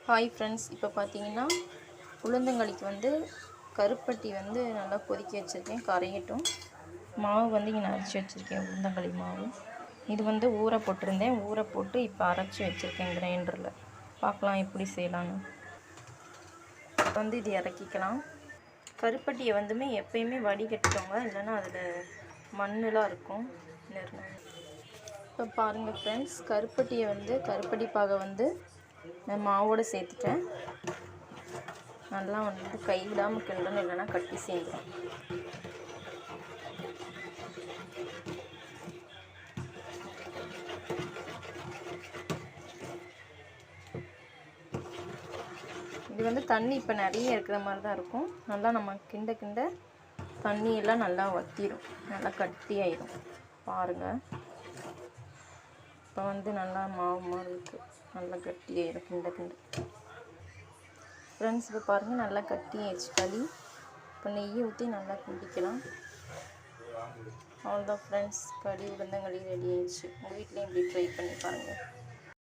Hi friends, இப்போ பார்த்தீங்கன்னா உளுந்தங்களிக்கு கருப்பட்டி நல்லா கொதிக்க வச்சுருக்கேன், கரையட்டும். மாவு இங்கே அரைச்சி வச்சுருக்கேன், உளுந்தங்களி மாவு. இது ஊற போட்டிருந்தேன், ஊற போட்டு இப்போ அரைச்சி வச்சுருக்கேன் கிரைண்டரில். பார்க்கலாம் எப்படி செய்யலான்னு. இது இறக்கிக்கலாம். கருப்பட்டியை எப்பயுமே வடிகட்டிக்கோங்க, இல்லைன்னா அதில் மண்ணெலாம் இருக்கும். இப்போ பாருங்கள் ஃப்ரெண்ட்ஸ், கருப்பட்டியை கருப்பட்டி பாகை நான் மாவோடு சேர்த்துட்டேன். நல்லா கை விடாமல் கிண்டணும், இல்லைன்னா கட்டி சேர்ந்துடும். இது தண்ணி இப்போ நிறைய இருக்கிற மாதிரி தான் இருக்கும். நல்லா நம்ம கிண்ட கிண்ட தண்ணியெல்லாம் நல்லா வற்றிடும், நல்லா கட்டியாயிடும். பாருங்கள், இப்போ நல்லா மாவு மாதிரி இருக்குது, நல்லா கட்டியாயிடும் கிண்ட கிண்ட. ஃப்ரெண்ட்ஸ், இப்போ பாருங்கள், நல்லா கட்டியாயிடுச்சு களி. இப்போ நெய்யை ஊற்றி நல்லா குடிக்கலாம். அவ்வளோதான் ஃப்ரெண்ட்ஸ், களி உளுந்தங்களி ரெடி ஆயிடுச்சு. உங்கள் வீட்லேயும் இப்படி ட்ரை பண்ணி பாருங்கள்.